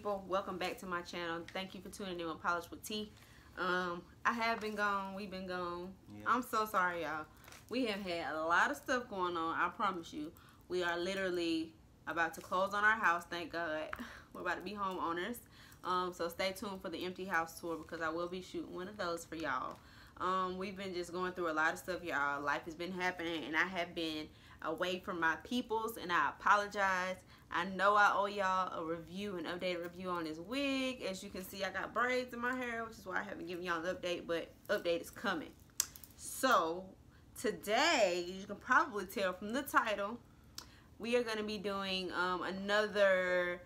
people, welcome back to my channel. Thank you for tuning in with Polish with T. I have been gone, we've been gone. Yeah. I'm so sorry, y'all. We have had a lot of stuff going on. I promise you, we are literally about to close on our house, thank God. We're about to be homeowners. So stay tuned for the empty house tour because I will be shooting one of those for y'all. We've been just going through a lot of stuff, y'all. Life has been happening and I have been away from my peoples, and I apologize. I know I owe y'all a review, an updated review on this wig. As you can see, I got braids in my hair, which is why I haven't given y'all an update, but update is coming. So today, you can probably tell from the title, we are going to be doing another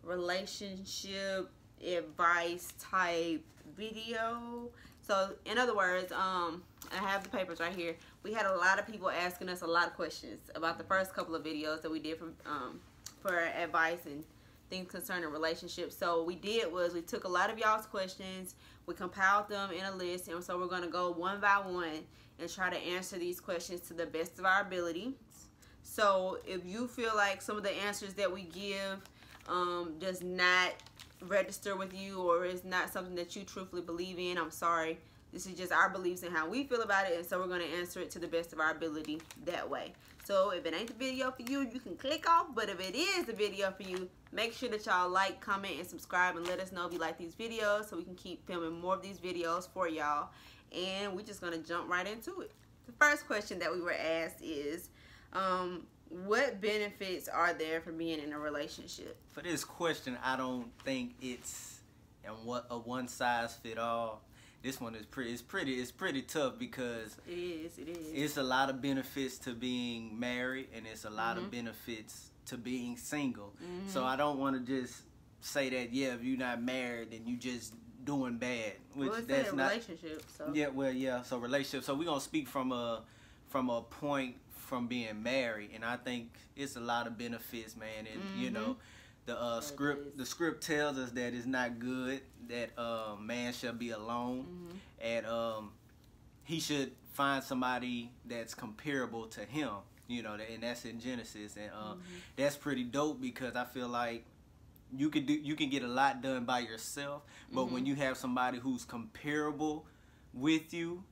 relationship advice type video. So in other words, I have the papers right here. We had a lot of people asking us a lot of questions about the first couple of videos that we did for advice and things concerning relationships. So what we did was we took a lot of y'all's questions, we compiled them in a list, and so we're going to go one by one and try to answer these questions to the best of our ability. So if you feel like some of the answers that we give does not register with you, or is not something that you truthfully believe in, I'm sorry. This is just our beliefs and how we feel about it, and so we're going to answer it to the best of our ability that way. So if it ain't the video for you, you can click off, but if it is the video for you, make sure that y'all like, comment, and subscribe, and let us know if you like these videos so we can keep filming more of these videos for y'all. And we're just going to jump right into it. The first question that we were asked is, what benefits are there for being in a relationship? For this question, I don't think it's a one size fit all. This one is pretty tough because it is. It's a lot of benefits to being married, and it's a lot of benefits to being single. So I don't want to just say that, yeah, if you're not married, then you just doing bad. Which well, it's that's not relationship. So yeah, well, yeah. So relationship. So we're gonna speak from a point from being married, and I think it's a lot of benefits, man. And you know, the script tells us that it's not good that man shall be alone, and he should find somebody that's comparable to him, you know, and that's in Genesis, and that's pretty dope because I feel like you can get a lot done by yourself, but when you have somebody who's comparable with you,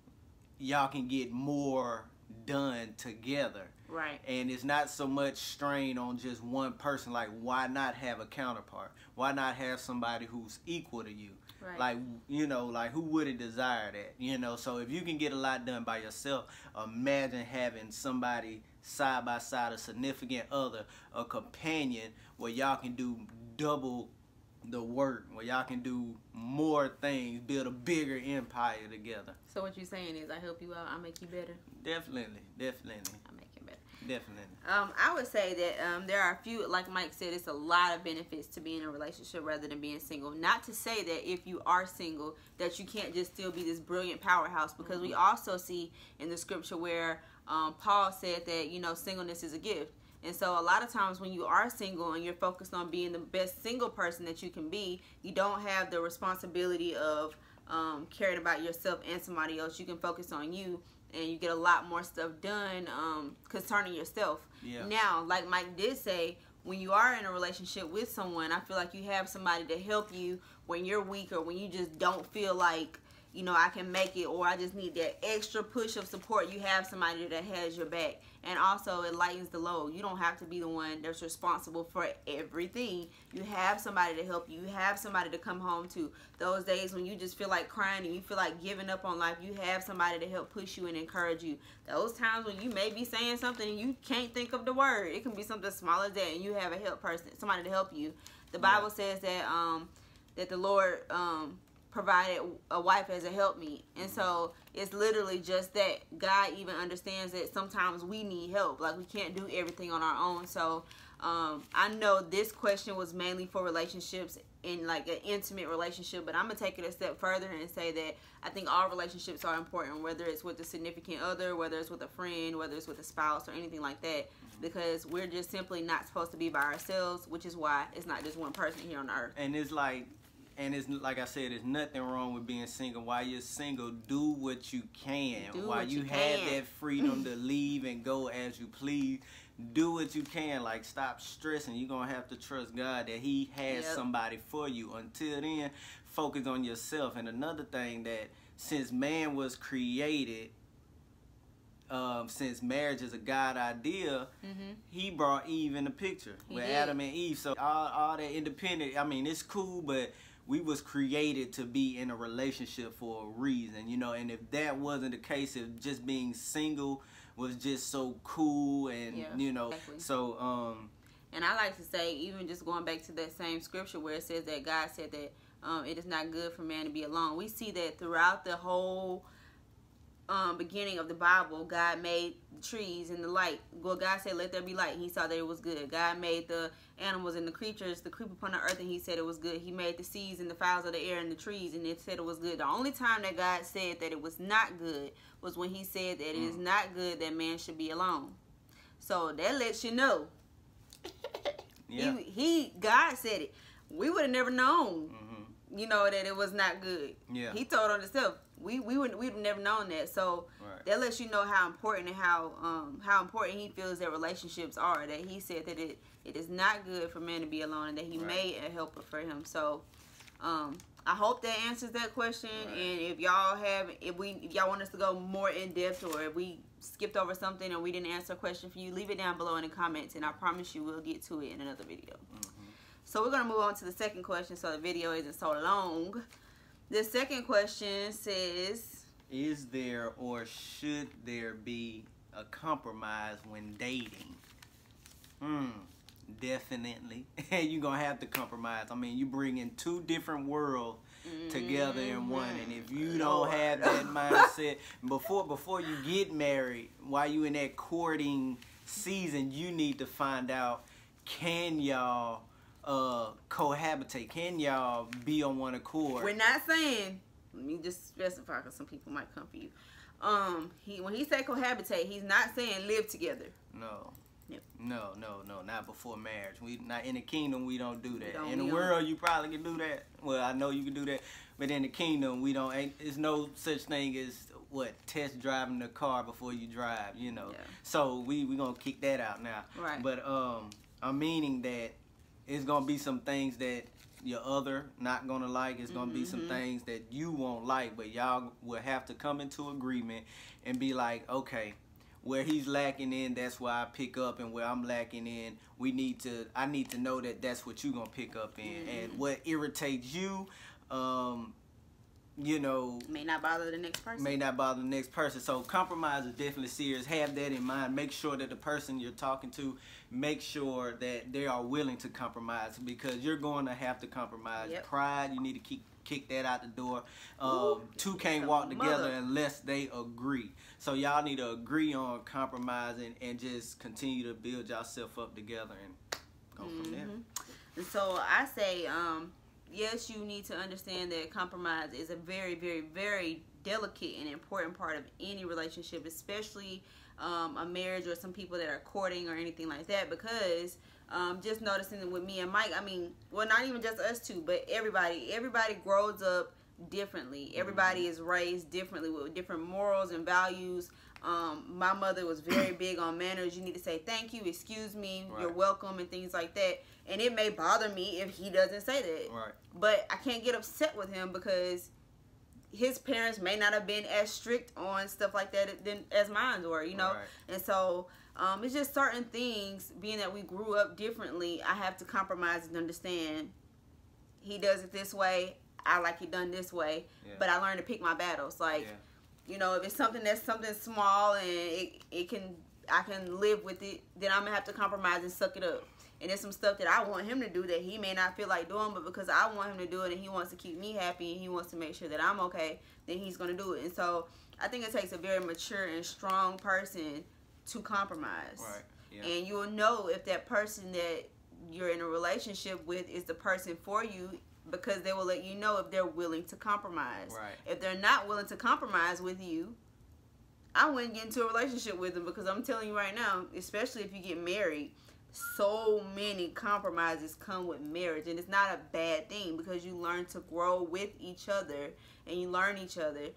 y'all can get more done together. Right. And it's not so much strain on just one person. Like, why not have a counterpart? Why not have somebody who's equal to you? Right. Like, you know, like who wouldn't desire that? You know, so if you can get a lot done by yourself, imagine having somebody side by side, a significant other, a companion, where y'all can do double the work, where y'all can do more things, build a bigger empire together. So what you're saying is I help you out, I make you better? Definitely. I make you better. Definitely. I would say that there are a few, like Mike said, it's a lot of benefits to being in a relationship rather than being single. Not to say that if you are single that you can't just still be this brilliant powerhouse, because we also see in the scripture where Paul said that, you know, singleness is a gift. And so a lot of times when you are single and you're focused on being the best single person that you can be, you don't have the responsibility of caring about yourself and somebody else. You can focus on you, and you get a lot more stuff done concerning yourself. Yeah. Now, like Mike did say, when you are in a relationship with someone, I feel like you have somebody to help you when you're weak, or when you just don't feel like, you know, I can make it, or I just need that extra push of support. You have somebody that has your back. And also it lightens the load. You don't have to be the one that's responsible for everything. You have somebody to help you. You have somebody to come home to. Those days when you just feel like crying and you feel like giving up on life, you have somebody to help push you and encourage you. Those times when you may be saying something and you can't think of the word, it can be something small as that, and you have a help person, somebody to help you. The Bible says that that the Lord provided a wife as a helpmeet, and so it's literally just that. God even understands that sometimes we need help, like we can't do everything on our own. So I know this question was mainly for relationships, in like an intimate relationship, but I'm gonna take it a step further and say that I think all relationships are important, whether it's with a significant other, whether it's with a friend, whether it's with a spouse or anything like that, because we're just simply not supposed to be by ourselves, which is why it's not just one person here on earth. And it's like I said, there's nothing wrong with being single. While you're single, do what you can. While you have that freedom to leave and go as you please, do what you can. Like, stop stressing. You're going to have to trust God that he has somebody for you. Until then, focus on yourself. And another thing, that since man was created, since marriage is a God idea, he brought Eve in the picture with Adam and Eve. So all that independent, I mean, it's cool, but we was created to be in a relationship for a reason, you know. And if that wasn't the case, if just being single was just so cool, and you know, so and I like to say, even just going back to that same scripture where it says that God said that it is not good for man to be alone. We see that throughout the whole beginning of the Bible. God made the trees and the light. Well, God said, let there be light, and he saw that it was good. God made the animals and the creatures, the creep upon the earth, and he said it was good. He made the seas and the fowls of the air and the trees, and it said it was good. The only time that God said that it was not good was when he said that it is not good that man should be alone. So that lets you know. God said it. We would have never known, you know, that it was not good. He told on himself. We'd have never known that. So that lets you know how important and how important he feels that relationships are. That he said that it is not good for man to be alone, and that he made a helper for him. So I hope that answers that question. And if y'all want us to go more in depth, or if we skipped over something and we didn't answer a question for you, leave it down below in the comments, and I promise you we'll get to it in another video. So we're gonna move on to the second question, so the video isn't so long. The second question says, is there or should there be a compromise when dating? Definitely. You're going to have to compromise. I mean, you bring in two different worlds together in one. And if you don't have that mindset, before you get married, while you in that courting season, you need to find out, can y'all cohabitate? Can y'all be on one accord? We're not saying, let me just specify because some people might come for you. When he say cohabitate, he's not saying live together. No. No, not before marriage. We not in the kingdom. We don't do that. In the world, you probably can do that. Well, I know you can do that, but in the kingdom, we don't. There's no such thing as test driving the car before you drive. You know. So we gonna kick that out now. But I'm meaning that it's gonna be some things that your other not gonna like. It's gonna be some things that you won't like, but y'all will have to come into agreement and be like, okay, where he's lacking in, that's where I pick up, and where I'm lacking in, I need to know that that's what you gonna pick up in. And what irritates you, you know, may not bother the next person. May not bother the next person. So compromise is definitely serious. Have that in mind. Make sure that the person you're talking to, make sure that they are willing to compromise, because you're going to have to compromise. Pride, you need to kick that out the door. Two can't walk together unless they agree. So y'all need to agree on compromising and just continue to build yourself up together and go from there. And so I say, yes, you need to understand that compromise is a very, very, very delicate and important part of any relationship, especially a marriage or some people that are courting or anything like that, because just noticing that with me and Mike, I mean, well, not even just us two, but everybody grows up differently. Everybody is raised differently with different morals and values. My mother was very big on manners. You need to say thank you, excuse me, you're welcome, and things like that. And it may bother me if he doesn't say that. But I can't get upset with him because his parents may not have been as strict on stuff like that as mine were, you know. And so it's just certain things, being that we grew up differently, I have to compromise and understand he does it this way, I like it done this way, but I learned to pick my battles. Like, you know, if it's something that's something small and I can live with it, then I'm gonna have to compromise and suck it up. And there's some stuff that I want him to do that he may not feel like doing, but because I want him to do it and he wants to keep me happy and he wants to make sure that I'm okay, then he's gonna do it. And so I think it takes a very mature and strong person to compromise. And you'll know if that person that you're in a relationship with is the person for you, because they will let you know if they're willing to compromise. If they're not willing to compromise with you, I wouldn't get into a relationship with them, because I'm telling you right now, especially if you get married, so many compromises come with marriage, and it's not a bad thing because you learn to grow with each other and you learn each other.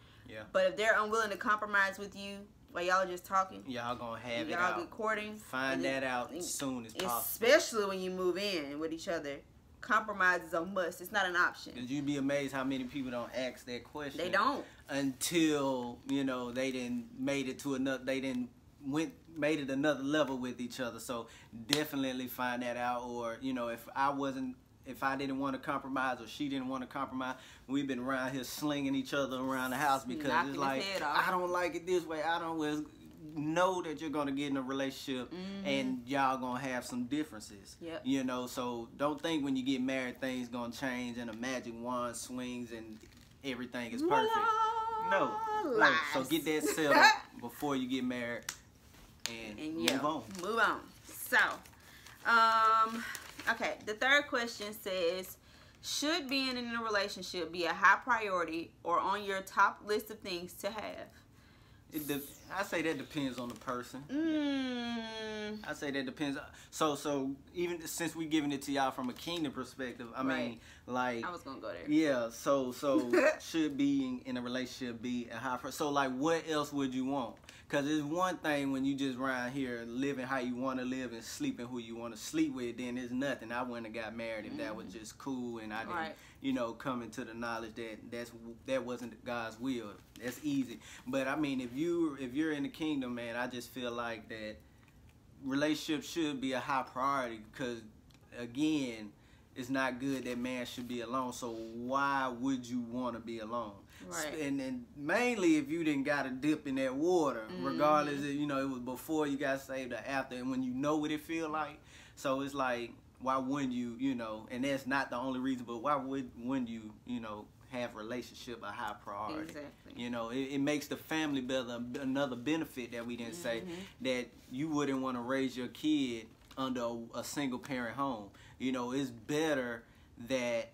But if they're unwilling to compromise with you, while y'all just talking. Y'all gonna have it y'all out. Get courting. Find that out as soon as possible. Especially when you move in with each other. Compromise is a must. It's not an option. Cause you'd be amazed how many people don't ask that question. They don't. Until, you know, they didn't made it to another, made it another level with each other. So definitely find that out. Or, you know, if I didn't want to compromise or she didn't want to compromise, we've been around here slinging each other around the house because it's like, I don't like it this way. I don't know that you're going to get in a relationship and y'all going to have some differences. Yep. You know, so don't think when you get married things going to change and a magic wand swings and everything is perfect. No. So get that settled before you get married and move on. Move on. So, okay, the third question says, should being in a relationship be a high priority or on your top list of things to have? I say that depends on the person. I say that depends. So even since we giving it to y'all from a kingdom perspective, I mean, like, I was gonna go there. Yeah. So should being in a relationship be a high priority? So like, what else would you want? Because it's one thing when you just around here living how you want to live and sleeping who you want to sleep with, then it's nothing. I wouldn't have got married if that was just cool and I didn't, you know, come into the knowledge that that wasn't God's will. That's easy. But I mean, if you're in the kingdom, man, I just feel like that relationship should be a high priority because, again, it's not good that man should be alone. So why would you want to be alone? Right. And mainly if you didn't got to dip in that water, regardless if, you know, it was before you got saved or after, and when you know what it feel like. So it's like, why wouldn't you, you know, and that's not the only reason, but why wouldn't you, you know, have relationship a high priority? Exactly. You know, it makes the family better. Another benefit that we didn't say, that you wouldn't want to raise your kid under a single parent home. You know, it's better that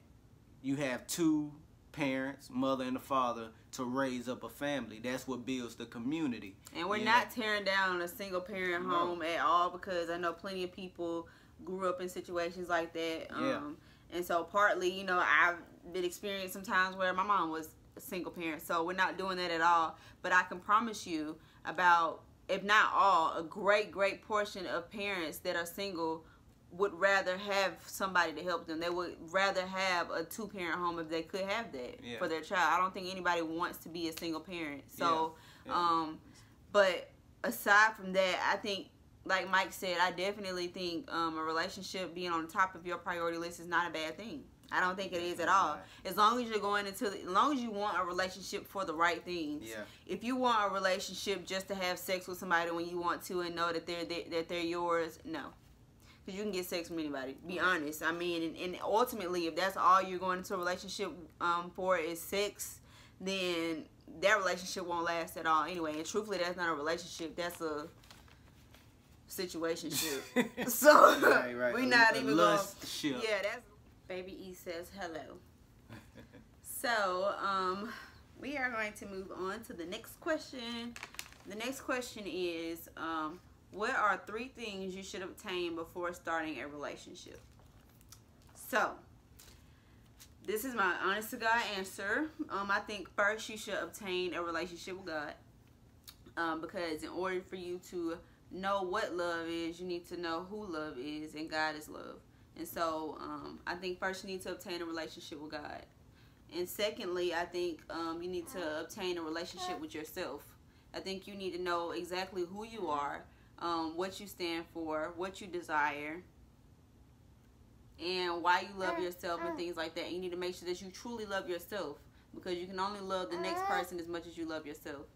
you have two parents, mother and the father, to raise up a family. That's what builds the community. And we're not tearing down a single parent home at all, because I know plenty of people grew up in situations like that. And so partly, you know, I've been experienced some times where my mom was a single parent. So we're not doing that at all. But I can promise you about, if not all, a great portion of parents that are single would rather have somebody to help them. They would rather have a two-parent home if they could have that for their child. I don't think anybody wants to be a single parent. So, but aside from that, I think, like Mike said, I definitely think a relationship being on the top of your priority list is not a bad thing. I don't think it is at all. As long as you're going into, as long as you want a relationship for the right things. Yeah. If you want a relationship just to have sex with somebody when you want to and know that they're yours, no. Because you can get sex from anybody. Be honest. I mean, and ultimately, if that's all you're going into a relationship for is sex, then that relationship won't last at all anyway. And truthfully, that's not a relationship. That's a situationship. So we're not even going. Yeah, that's. Baby E says hello. So we are going to move on to the next question. The next question is, what are 3 things you should obtain before starting a relationship? So, this is my honest to God answer. I think first you should obtain a relationship with God. Because in order for you to know what love is, you need to know who love is, and God is love. And so, I think first you need to obtain a relationship with God. And secondly, I think you need to obtain a relationship with yourself. I think you need to know exactly who you are, what you stand for, what you desire, and why you love yourself and things like that. You need to make sure that you truly love yourself, because you can only love the next person as much as you love yourself.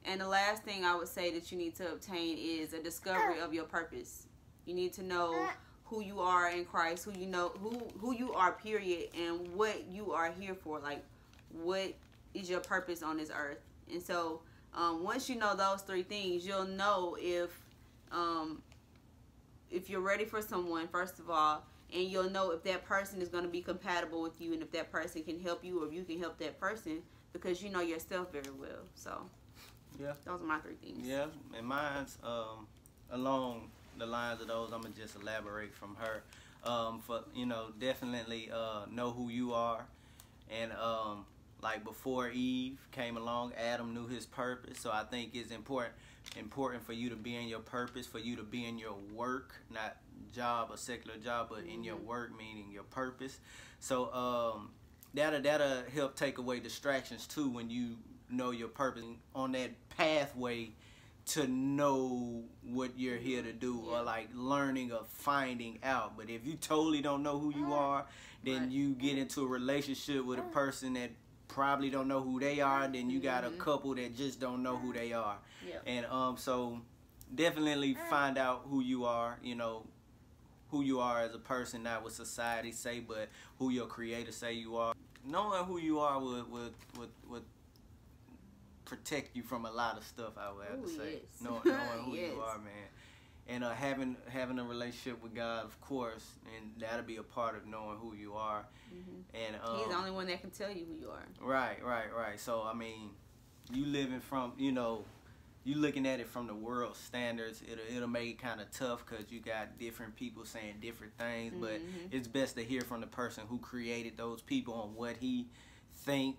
And the last thing I would say that you need to obtain is a discovery of your purpose. You need to know who you are in Christ, who you know, who you are, period, and what you are here for. Like, what is your purpose on this earth? And so once you know those 3 things, you'll know if you're ready for someone, first of all, and you'll know if that person is going to be compatible with you, and if that person can help you, or if you can help that person, because you know yourself very well. So those are my 3 things. Yeah, and mine's along the lines of those. I'm gonna just elaborate from her. For, you know, definitely know who you are, and like before Eve came along, Adam knew his purpose. So I think it's important for you to be in your purpose, for you to be in your work, not job, a secular job, but in your work, meaning your purpose. So that'll help take away distractions too when you know your purpose on that pathway to know what you're here to do, or like learning or finding out. But if you totally don't know who you are, then you get into a relationship with a person that probably don't know who they are, then you got a couple that just don't know who they are. And so definitely find out who you are, you know, who you are as a person, not what society say, but who your creator say you are. Knowing who you are would protect you from a lot of stuff, I would have to say. Yes. Knowing who you are, man. And having a relationship with God, of course, and that'll be a part of knowing who you are. And He's the only one that can tell you who you are. Right. So I mean, you living from, you know, you looking at it from the world standards, it'll make it kind of tough because you got different people saying different things. But it's best to hear from the person who created those people on what he thinks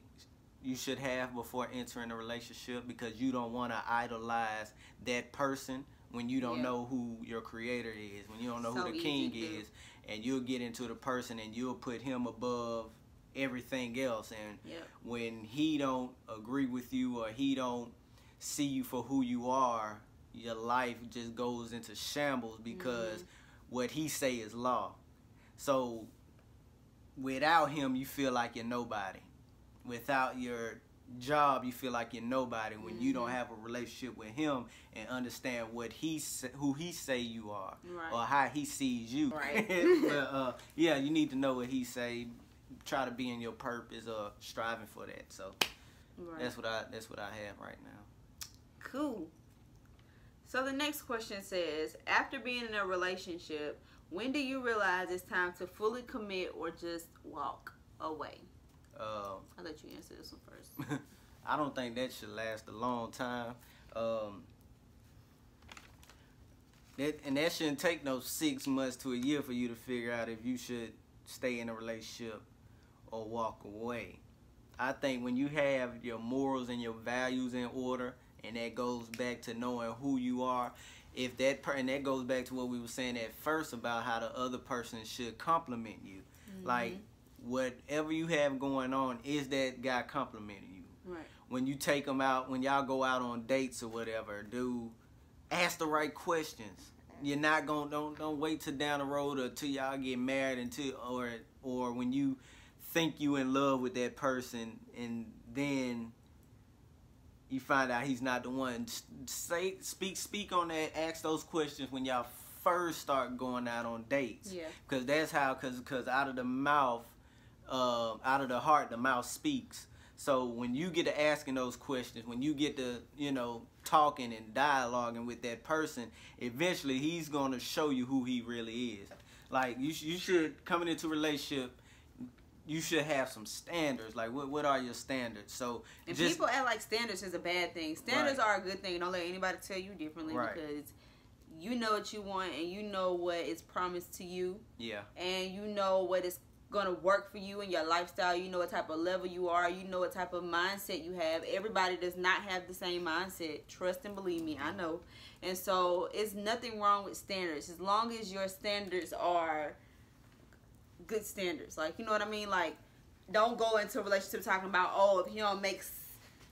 you should have before entering a relationship, because you don't want to idolize that person when you don't know who your creator is, when you don't know who the king is, and you'll get into the person and you'll put him above everything else. And when he don't agree with you, or he don't see you for who you are, your life just goes into shambles, because what he say is law. So without him, you feel like you're nobody. Without your job, you feel like you're nobody when you don't have a relationship with him and understand what who he say you are, or how he sees you. But yeah, you need to know what he say. Try to be in your purpose, or striving for that. So that's what I have right now. Cool. So the next question says, after being in a relationship, when do you realize it's time to fully commit or just walk away? I'll let you answer this one first. I don't think that should last a long time. That shouldn't take no 6 months to a year for you to figure out if you should stay in a relationship or walk away. I think when you have your morals and your values in order, and that goes back to knowing who you are, if that and that goes back to what we were saying at first about how the other person should compliment you. Like, whatever you have going on, is that guy complimenting you? When you take them out, when y'all go out on dates or whatever, ask the right questions. You're not gonna don't wait till down the road or till y'all get married, or when you think you in love with that person and then you find out he's not the one. Speak on that. Ask those questions when y'all first start going out on dates. Because that's how. Because out of the mouth, out of the heart, the mouth speaks. So when you get to asking those questions, when you get to, you know, talking and dialoguing with that person, eventually he's gonna show you who he really is. Like, you should, coming into a relationship, you should have some standards. Like, what are your standards? So, and people act like standards is a bad thing. Standards are a good thing. Don't let anybody tell you differently, because you know what you want, and you know what is promised to you. And you know what is gonna work for you and your lifestyle. You know what type of level you are. You know what type of mindset you have. Everybody does not have the same mindset. Trust and believe me, I know. And so it's nothing wrong with standards, as long as your standards are good standards. Like, you know what I mean? Like, don't go into a relationship talking about, oh, if he don't make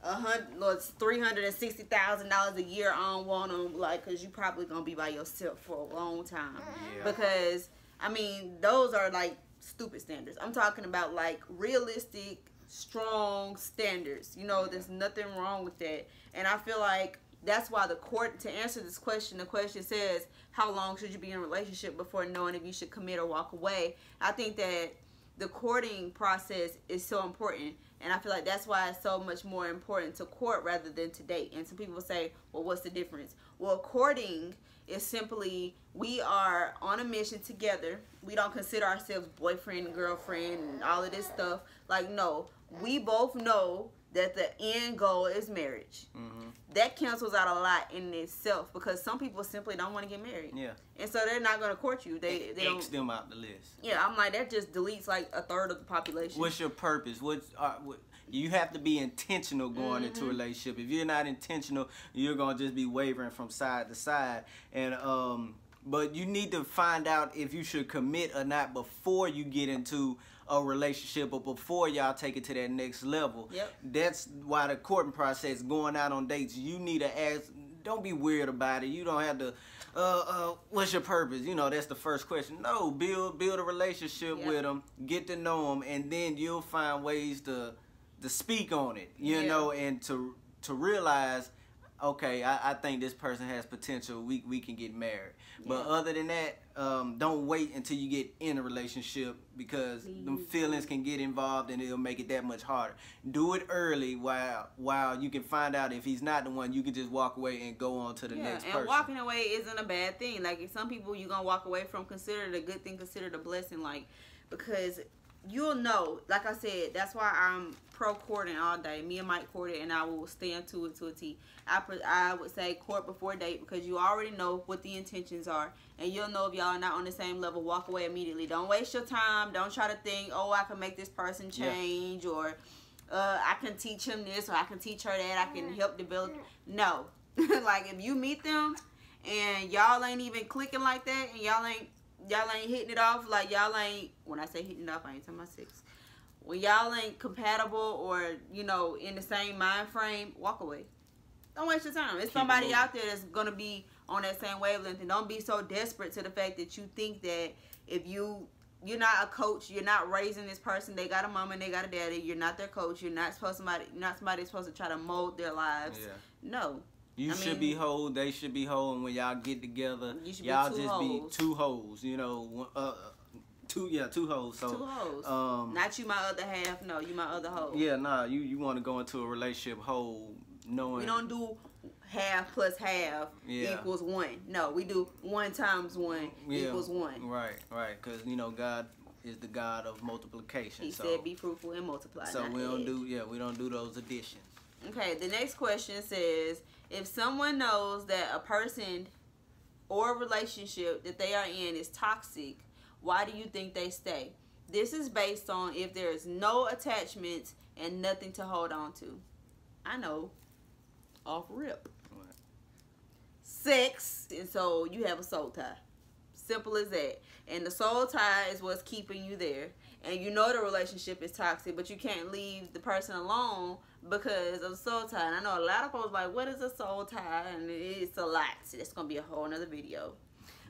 $360,000 a year, I don't want him. Like, because you probably gonna be by yourself for a long time. Because I mean, those are like stupid standards. I'm talking about like realistic, strong standards. You know, there's nothing wrong with that. And I feel like that's why to answer this question, the question says, how long should you be in a relationship before knowing if you should commit or walk away? I think that the courting process is so important, and I feel like that's why it's so much more important to court rather than to date. And some people say, well, what's the difference? Well, courting is simply, we are on a mission together. We don't consider ourselves boyfriend and girlfriend and all of this stuff. Like, no, we both know that the end goal is marriage. That cancels out a lot in itself, because some people simply don't want to get married. And so they're not going to court you. They don't X them out the list. I'm like, that just deletes like a third of the population. What's your purpose? You have to be intentional going into a relationship. If you're not intentional, you're gonna just be wavering from side to side. And but you need to find out if you should commit or not before you get into a relationship or before y'all take it to that next level. Yep. That's why the courting process, going out on dates, you need to ask. Don't be weird about it. You don't have to. What's your purpose? You know, that's the first question. No, build a relationship with them, get to know them, and then you'll find ways to speak on it. You know, and to realize, okay, I think this person has potential. We can get married. But other than that, don't wait until you get in a relationship, because them feelings can get involved and it'll make it that much harder. Do it early while you can find out if he's not the one. You can just walk away and go on to the next person. And walking away isn't a bad thing. Like, if some people you're gonna walk away from, consider it a good thing, consider it a blessing. Like, because you'll know, like I said, that's why I'm pro courting all day. Me and Mike courted, and I will stand to it to a T. I would say court before date, because you already know what the intentions are, and you'll know if y'all are not on the same level. Walk away immediately. Don't waste your time. Don't try to think, oh, I can make this person change, or I can teach him this, or I can teach her that. I can help develop. No. Like, if you meet them and y'all ain't even clicking like that, and y'all ain't hitting it off, like y'all ain't, when I say hitting it off, I ain't talking about sex. When y'all ain't compatible or, you know, in the same mind frame, walk away. Don't waste your time. It's somebody out there that's going to be on that same wavelength, and don't be so desperate to the fact that you think that if you're not a coach, you're not raising this person, they got a mama and they got a daddy, you're not their coach, you're not somebody that's supposed to try to mold their lives. No. You should be whole, they should be whole, and when y'all get together, y'all just be two hoes, you know, two hoes. So, two hoes. Not you my other half, no, you my other hoe. Yeah, nah, you want to go into a relationship whole, knowing. We don't do half plus half equals one. No, we do 1 times 1 equals 1. Right, because, you know, God is the God of multiplication. He said be fruitful and multiply. So we don't do those additions. Okay, the next question says, if someone knows that a person or a relationship that they are in is toxic, why do you think they stay? This is based on if there is no attachment and nothing to hold on to. I know. Off rip. What? Sex, and so you have a soul tie. Simple as that. And the soul tie is what's keeping you there. And you know the relationship is toxic, but you can't leave the person alone because of the soul tie. And I know a lot of folks like, what is a soul tie? And it's a lot. So that's going to be a whole nother video.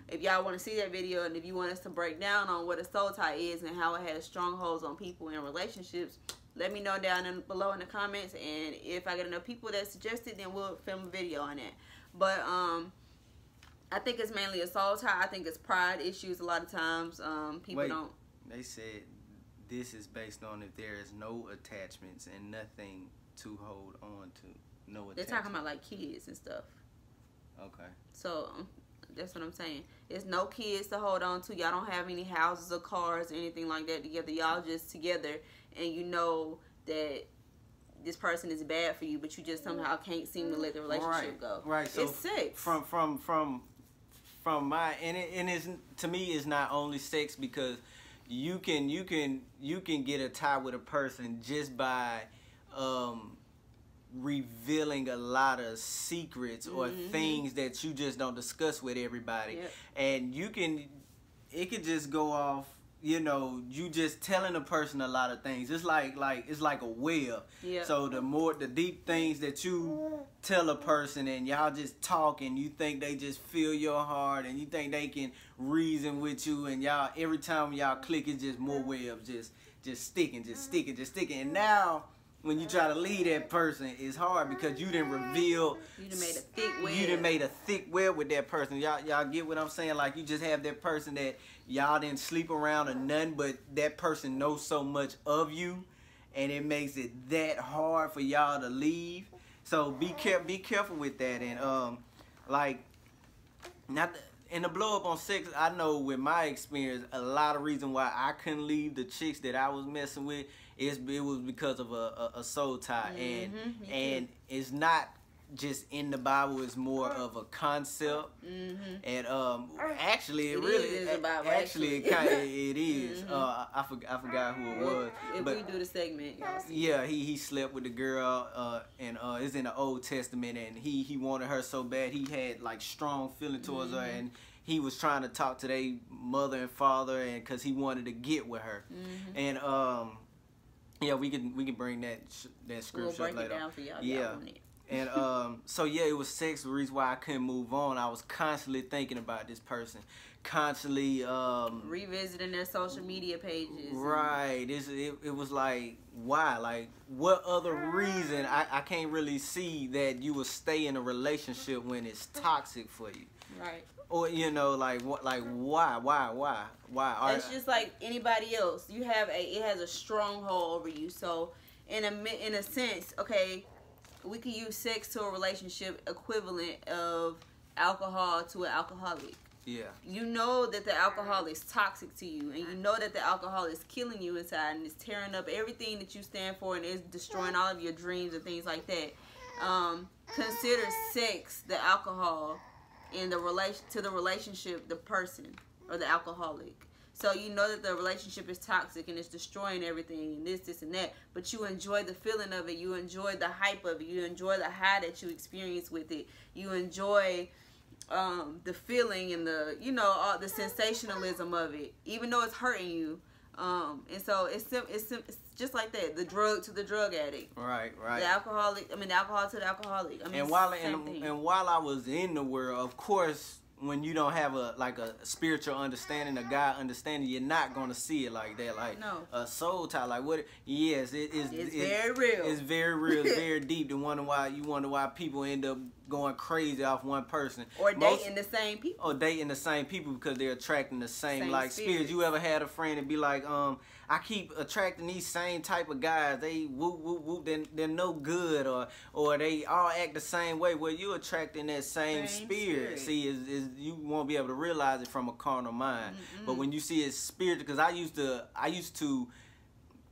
If y'all want to see that video, and if you want us to break down on what a soul tie is and how it has strongholds on people in relationships, let me know down below in the comments. And if I get enough people that suggest it, then we'll film a video on that. But I think it's mainly a soul tie. I think it's pride issues a lot of times. People don't. They said this is based on if there is no attachments and nothing to hold on to. No attachments. They're talking about like kids and stuff. Okay. So that's what I'm saying. There's no kids to hold on to. Y'all don't have any houses or cars or anything like that together. Y'all just together, and you know that this person is bad for you, but you just somehow can't seem to let the relationship go. Right. So it's sex. From my and it's, to me, it's not only sex, because you can get a tie with a person just by revealing a lot of secrets or things that you just don't discuss with everybody. And it could just go off, you know, you just telling a person a lot of things. It's like a web. So the deep things that you tell a person, and y'all just talk, and you think they just feel your heart, and you think they can reason with you, and y'all, every time y'all click, it's just more webs just sticking. And now when you try to leave that person, it's hard because you didn't reveal. You done made a thick web. You done made a thick web with that person. Y'all get what I'm saying? Like, you just have that person that y'all didn't sleep around or nothing, but that person knows so much of you, and it makes it that hard for y'all to leave. So be careful with that. And and the blow up on sex, I know with my experience, a lot of reason why I couldn't leave the chicks that I was messing with it was because of a soul tie. And it's not just in the Bible is more of a concept, and actually it really is a Bible, actually it kind of it is. I forgot who it was. If but we do the segment, y'all see. Yeah, he slept with the girl, and it's in the Old Testament, and he wanted her so bad. He had like strong feeling towards her, and he was trying to talk to their mother and father, and because he wanted to get with her, and yeah, we can bring that scripture we'll break later. It down for y'all. Yeah. And so yeah, it was sex. The reason why I couldn't move on, I was constantly thinking about this person, constantly revisiting their social media pages. Right. It was like, why? Like, what other reason? I can't really see that you would stay in a relationship when it's toxic for you. Right. Or you know, like what? Like why? It's just like anybody else. It has a stronghold over you. So in a sense, okay. We can use sex to a relationship equivalent of alcohol to an alcoholic. Yeah. You know that the alcohol is toxic to you, and you know that the alcohol is killing you inside, and it's tearing up everything that you stand for, and it's destroying all of your dreams and things like that. Consider sex the alcohol in the relationship, the person or the alcoholic. So you know that the relationship is toxic and it's destroying everything and this and that, but you enjoy the feeling of it. You enjoy the hype of it. You enjoy the high that you experience with it. You enjoy the feeling and the, you know, all the sensationalism of it, even though it's hurting you. And so it's just like that. The drug to the drug addict. Right. The alcohol to the alcoholic. I mean, and while I was in the world, of course, when you don't have a spiritual understanding, a God understanding, you're not gonna see it like that, like a soul tie. Like what? Yes, it's very real. It's very real. It's very deep. To wonder why people end up going crazy off one person or dating the same people. Or dating the same people because they're attracting the same like spirits. You ever had a friend and be like, I keep attracting these same type of guys. They whoop whoop whoop. They're no good, or they all act the same way. Well, you attracting that same spirit. See, is you won't be able to realize it from a carnal mind. But when you see it spiritual, because I used to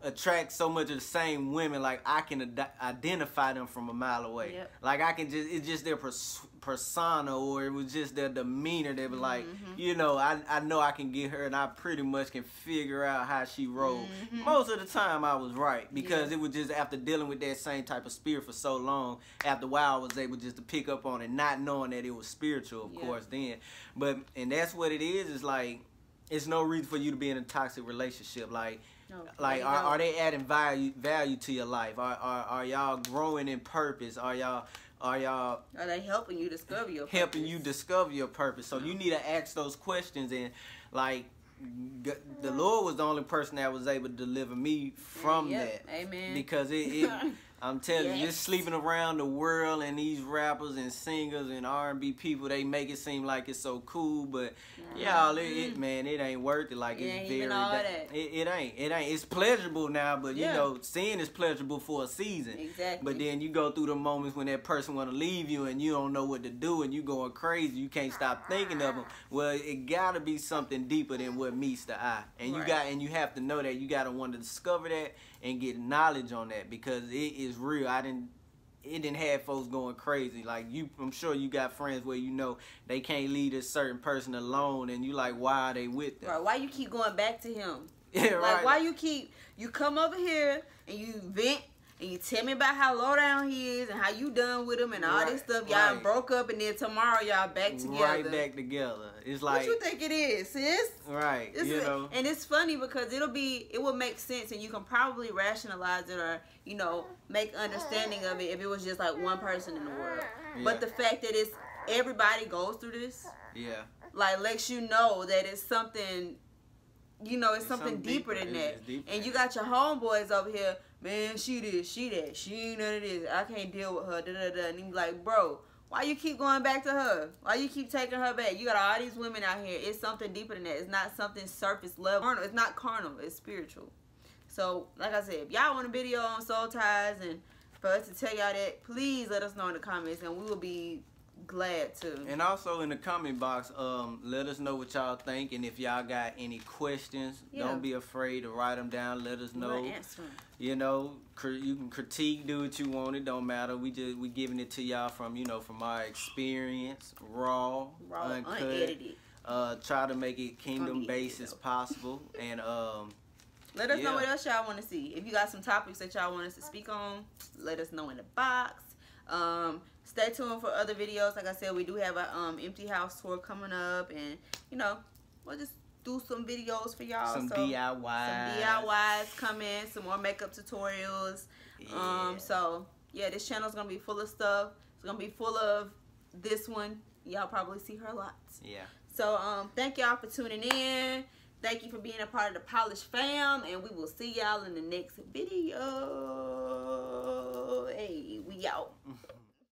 attract so much of the same women, like I can identify them from a mile away. Like I can it's just their persona, or it was just their demeanor. They were like, you know, I know I can get her, and I pretty much can figure out how she rolled. Most of the time I was right, because it was just after dealing with that same type of spirit for so long, after a while I was able just to pick up on it, not knowing that it was spiritual, of course, then. And that's what it is like, it's no reason for you to be in a toxic relationship. Like, are they adding value to your life? Are y'all growing in purpose? Are they helping you discover your purpose? Helping you discover your purpose. So you need to ask those questions, and like the Lord was the only person that was able to deliver me from that. Amen. Because I'm telling you, just sleeping around the world and these rappers and singers and R&B people, they make it seem like it's so cool, but y'all, man, it ain't worth it. Like it's very, it ain't. It's pleasurable now, but you know, sin is pleasurable for a season. Exactly. But then you go through the moments when that person want to leave you and you don't know what to do and you going crazy. You can't stop thinking of them. Well, it gotta be something deeper than what meets the eye, and you have to know that. You gotta want to discover that and get knowledge on that, because it is real. It didn't have folks going crazy. Like I'm sure you got friends where you know they can't leave a certain person alone, and you like, why are they with them? Right. Why you keep going back to him? Yeah, like, why you come over here and you vent and you tell me about how low down he is and how you done with him and all this stuff. Y'all broke up, and then tomorrow y'all back together. Right back together. It's like, what you think it is, sis? Right. You know. And it's funny because it will make sense, and you can probably rationalize it, or you know, make understanding of it if it was just like one person in the world. But the fact that everybody goes through this, like lets you know that it's something. You know, it's something deeper than that. And you got your homeboys over here, man, she this, she that, she ain't none of this, I can't deal with her, da-da-da. And you like, bro, why you keep going back to her? Why you keep taking her back? You got all these women out here. It's something deeper than that. It's not something surface level. It's not carnal. It's spiritual. So, like I said, if y'all want a video on soul ties and for us to tell y'all that, please let us know in the comments, and we will be glad to. And also in the comment box, let us know what y'all think, and if y'all got any questions, don't be afraid to write them down. Let us know. You know, you can critique, do what you want. It don't matter. We giving it to y'all from from our experience, raw, uncut, unedited. Try to make it kingdom based as possible, and let us know what else y'all want to see. If you got some topics that y'all want us to speak on, let us know in the box. Stay tuned for other videos. Like I said, we do have a empty house tour coming up, and we'll just do some videos for y'all. Some DIYs. Some DIYs coming. Some more makeup tutorials. Yeah. So yeah, this channel's gonna be full of stuff. It's gonna be full of this one. Y'all probably see her lots. Yeah. So thank y'all for tuning in. Thank you for being a part of the Polished fam, and we will see y'all in the next video. Hey, we out.